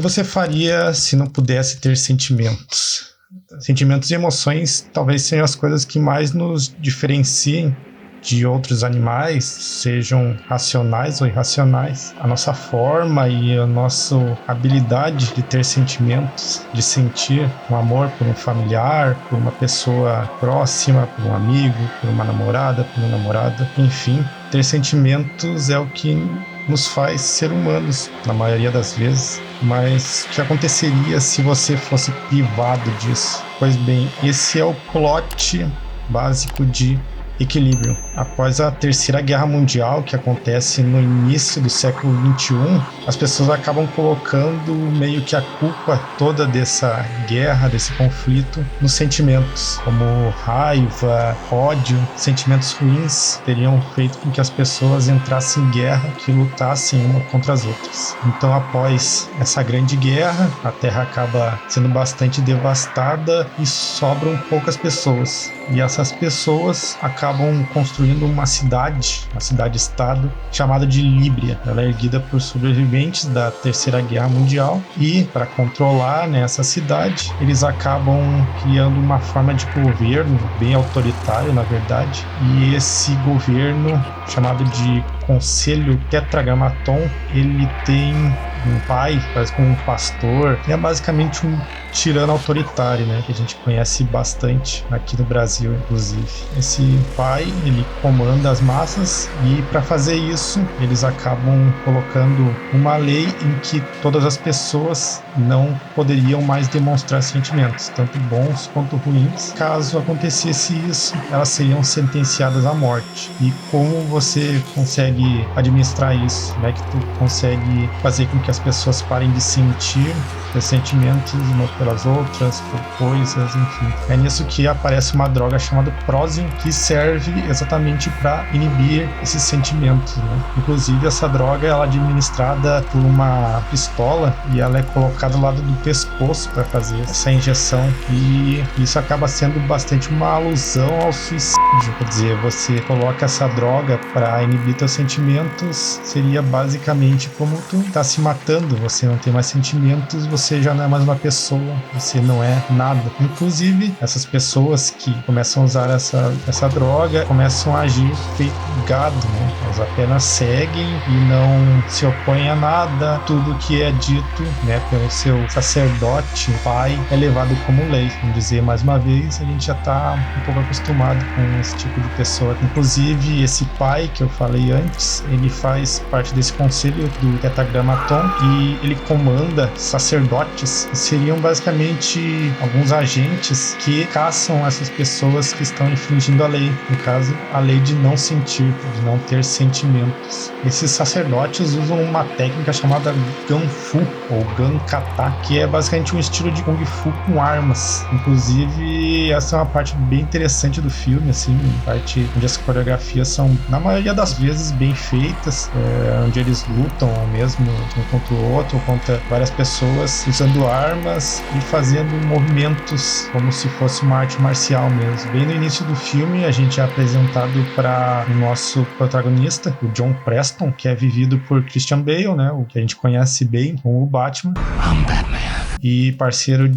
que você faria se não pudesse ter sentimentos? Sentimentos e emoções talvez sejam as coisas que mais nos diferenciem de outros animais, sejam racionais ou irracionais. A nossa forma e a nossa habilidade de ter sentimentos, de sentir um amor por um familiar, por uma pessoa próxima, por um amigo, por uma namorada, por um namorado, enfim, ter sentimentos é o que nos faz ser humanos, na maioria das vezes. Mas o que aconteceria se você fosse privado disso? Pois bem, esse é o plot básico de Equilibrium. Após a Terceira Guerra Mundial, que acontece no início do século XXI, as pessoas acabam colocando meio que a culpa toda dessa guerra, desse conflito, nos sentimentos, como raiva, ódio, sentimentos ruins teriam feito com que as pessoas entrassem em guerra, que lutassem uma contra as outras. Então, após essa grande guerra, a Terra acaba sendo bastante devastada e sobram poucas pessoas. E essas pessoas acabam construindo uma cidade-estado chamada de Líbria. Ela é erguida por sobreviventes da Terceira Guerra Mundial e, para controlar essa cidade, eles acabam criando uma forma de governo bem autoritário, na verdade. E esse governo, chamado de Conselho Tetragrammaton, ele tem um pai, parece como um pastor, e é basicamente um tirano autoritário, né, que a gente conhece bastante aqui no Brasil, inclusive. Esse pai, ele comanda as massas e, para fazer isso, eles acabam colocando uma lei em que todas as pessoas não poderiam mais demonstrar sentimentos, tanto bons quanto ruins. Caso acontecesse isso, elas seriam sentenciadas à morte. E como você consegue administrar isso? Como é que tu consegue fazer com que as pessoas parem de sentir os sentimentos umas pelas outras, por coisas, enfim. É nisso que aparece uma droga chamada Prosium, que serve exatamente para inibir esses sentimentos, né? Inclusive, essa droga ela é administrada por uma pistola e ela é colocada ao lado do pescoço para fazer essa injeção, e isso acaba sendo bastante uma alusão ao suicídio. Quer dizer, você coloca essa droga para inibir teus sentimentos, seria basicamente como tu tá se matando, você não tem mais sentimentos, você já não é mais uma pessoa, você não é nada. Inclusive, essas pessoas que começam a usar essa droga começam a agir feito gado, né? Elas apenas seguem e não se opõem a nada. Tudo que é dito, né, pelo seu sacerdote, pai, é levado como lei. Vamos dizer, mais uma vez, a gente já tá um pouco acostumado com esse tipo de pessoa. Inclusive, esse pai que eu falei antes, ele faz parte desse conselho do Tetragrammaton e ele comanda sacerdotes, que seriam basicamente alguns agentes que caçam essas pessoas que estão infringindo a lei. No caso, a lei de não sentir, de não ter sentimentos. Esses sacerdotes usam uma técnica chamada Ganfu ou Gankata, que é basicamente um estilo de Kung Fu com armas. Inclusive, essa é uma parte bem interessante do filme, assim, parte onde as coreografias são, na maioria das vezes, bem feitas, onde eles lutam mesmo um contra o outro, ou contra várias pessoas, usando armas e fazendo movimentos como se fosse uma arte marcial mesmo. Bem no início do filme, a gente é apresentado para o nosso protagonista, o John Preston, que é vivido por Christian Bale, né, o que a gente conhece bem como o Batman. I'm Batman. E parceiro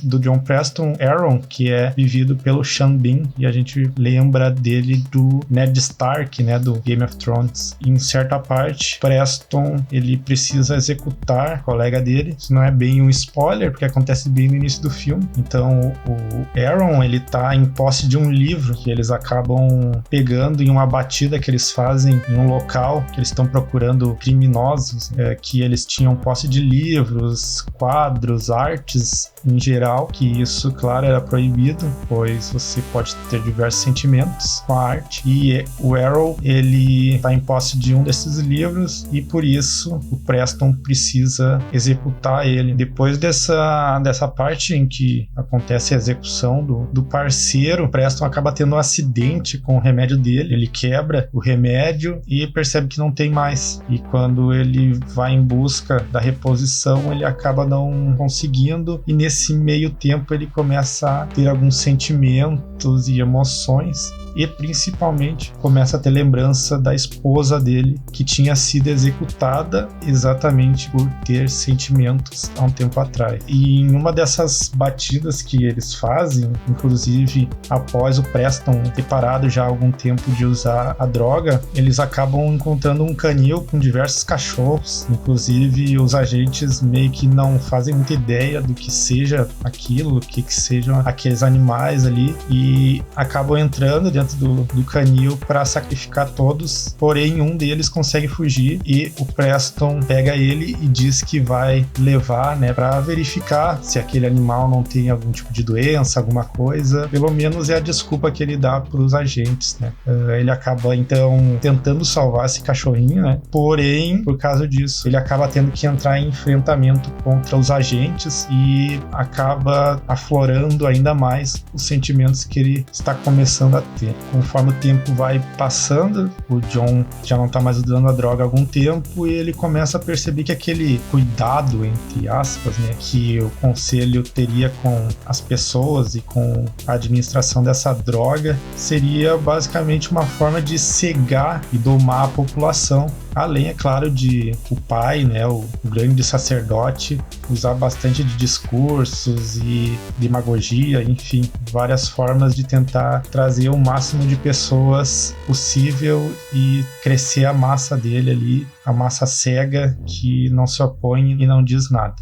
do John Preston, Aaron, que é vivido pelo Sean Bean, e a gente lembra dele do Ned Stark, né, do Game of Thrones. Em certa parte, Preston, ele precisa executar o colega dele. Isso não é bem um spoiler, porque acontece bem no início do filme. Então, o Aaron, ele tá em posse de um livro que eles acabam pegando em uma batida que eles fazem em um local que eles estão procurando criminosos, que eles tinham posse de livros, quadros, artes em geral, que isso, claro, era proibido, pois você pode ter diversos sentimentos com a arte. E o Arrow, ele tá em posse de um desses livros e por isso o Preston precisa executar ele. Depois dessa parte em que acontece a execução do parceiro, o Preston acaba tendo um acidente com o remédio dele, ele quebra o remédio e percebe que não tem mais. E quando ele vai em busca da reposição, ele acaba não conseguindo conseguindo, e nesse meio tempo ele começa a ter alguns sentimentos e emoções, e principalmente começa a ter lembrança da esposa dele, que tinha sido executada exatamente por ter sentimentos há um tempo atrás. E em uma dessas batidas que eles fazem, inclusive após o Preston ter parado já há algum tempo de usar a droga, eles acabam encontrando um canil com diversos cachorros. Inclusive os agentes meio que não fazem muita ideia do que seja aquilo, o que sejam aqueles animais ali, e acabam entrando dentro do canil para sacrificar todos, porém um deles consegue fugir e o Preston pega ele e diz que vai levar, né, para verificar se aquele animal não tem algum tipo de doença, alguma coisa. Pelo menos é a desculpa que ele dá para os agentes, né? Ele acaba então tentando salvar esse cachorrinho, né? Porém, por causa disso, ele acaba tendo que entrar em enfrentamento contra os agentes e acaba aflorando ainda mais os sentimentos que ele está começando a ter. Conforme o tempo vai passando, o John já não tá mais usando a droga há algum tempo e ele começa a perceber que aquele cuidado, entre aspas, né, que o conselho teria com as pessoas e com a administração dessa droga seria basicamente uma forma de cegar e domar a população. Além, é claro, de o pai, né, o grande sacerdote, usar bastante de discursos e demagogia, enfim, várias formas de tentar trazer o máximo de pessoas possível e crescer a massa dele ali, a massa cega que não se opõe e não diz nada.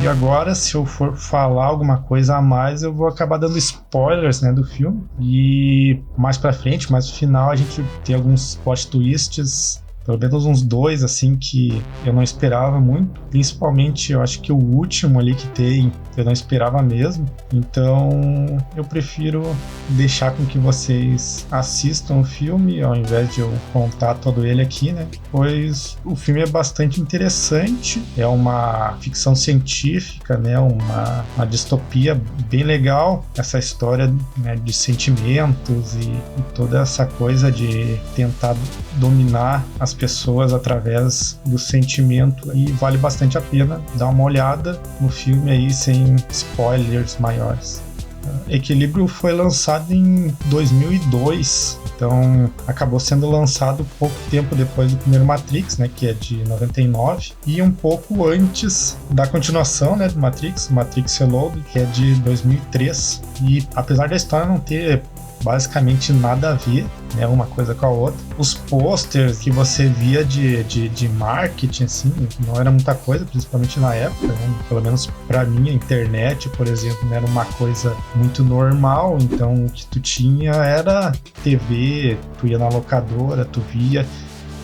E agora, se eu for falar alguma coisa a mais, eu vou acabar dando spoilers, né, do filme. E mais pra frente, mais no final, a gente tem alguns plot twists, pelo menos uns 2, assim, que eu não esperava muito. Principalmente, eu acho que o último ali que tem, eu não esperava mesmo. Então, eu prefiro deixar com que vocês assistam o filme, ao invés de eu contar todo ele aqui, né? Pois o filme é bastante interessante. É uma ficção científica, né? Uma distopia bem legal. Essa história, né, de sentimentos e toda essa coisa de tentar dominar as pessoas através do sentimento, e vale bastante a pena dar uma olhada no filme aí sem spoilers maiores. Equilíbrio foi lançado em 2002, então acabou sendo lançado pouco tempo depois do primeiro Matrix, né, que é de 99, e um pouco antes da continuação, né, do Matrix Reloaded, que é de 2003. E apesar da história não ter basicamente nada a ver, né, uma coisa com a outra, os posters que você via de marketing, assim, não era muita coisa, principalmente na época, né? Pelo menos pra mim, a internet, por exemplo, não era uma coisa muito normal. Então o que tu tinha era TV, tu ia na locadora, tu via,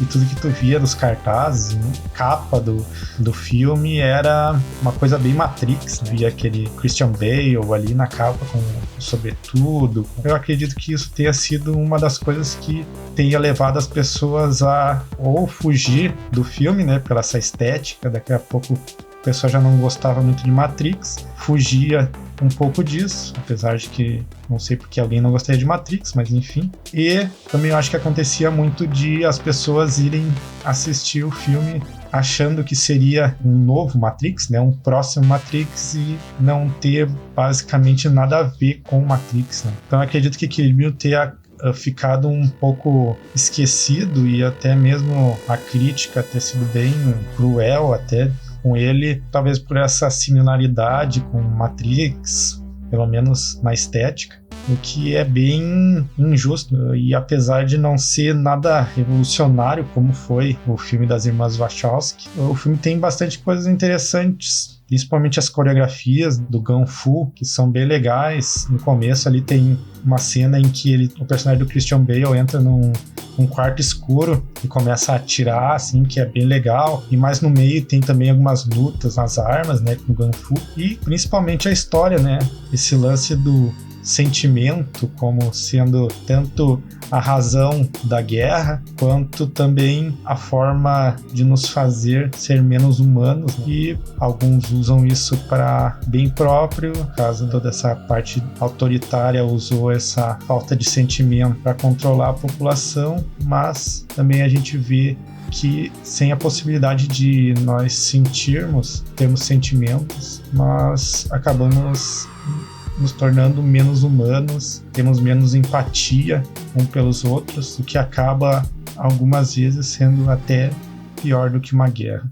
e tudo que tu via dos cartazes, né? Capa do filme era uma coisa bem Matrix, né? Via aquele Christian Bale ali na capa com o sobretudo. Eu acredito que isso tenha sido uma das coisas que tenha levado as pessoas a ou fugir do filme, né, pela essa estética. Daqui a pouco o pessoal já não gostava muito de Matrix, fugia um pouco disso, apesar de que não sei porque alguém não gostaria de Matrix, mas enfim. E também eu acho que acontecia muito de as pessoas irem assistir o filme achando que seria um novo Matrix, né, um próximo Matrix, e não ter basicamente nada a ver com o Matrix, né? Então eu acredito que Equilíbrio tenha ficado um pouco esquecido, e até mesmo a crítica ter sido bem cruel até com ele, talvez por essa similaridade com Matrix, pelo menos na estética, o que é bem injusto. E apesar de não ser nada revolucionário como foi o filme das Irmãs Wachowski, o filme tem bastante coisas interessantes, principalmente as coreografias do Kung Fu, que são bem legais. No começo ali tem uma cena em que o personagem do Christian Bale entra num quarto escuro e começa a atirar, assim, que é bem legal. E mais no meio tem também algumas lutas nas armas, né, com Kung Fu. E principalmente a história, né, esse lance do sentimento como sendo tanto a razão da guerra, quanto também a forma de nos fazer ser menos humanos, né? E alguns usam isso para bem próprio, no caso toda essa parte autoritária usou essa falta de sentimento para controlar a população, mas também a gente vê que sem a possibilidade de nós termos sentimentos, nós acabamos nos tornando menos humanos, temos menos empatia um pelos outros, o que acaba algumas vezes sendo até pior do que uma guerra.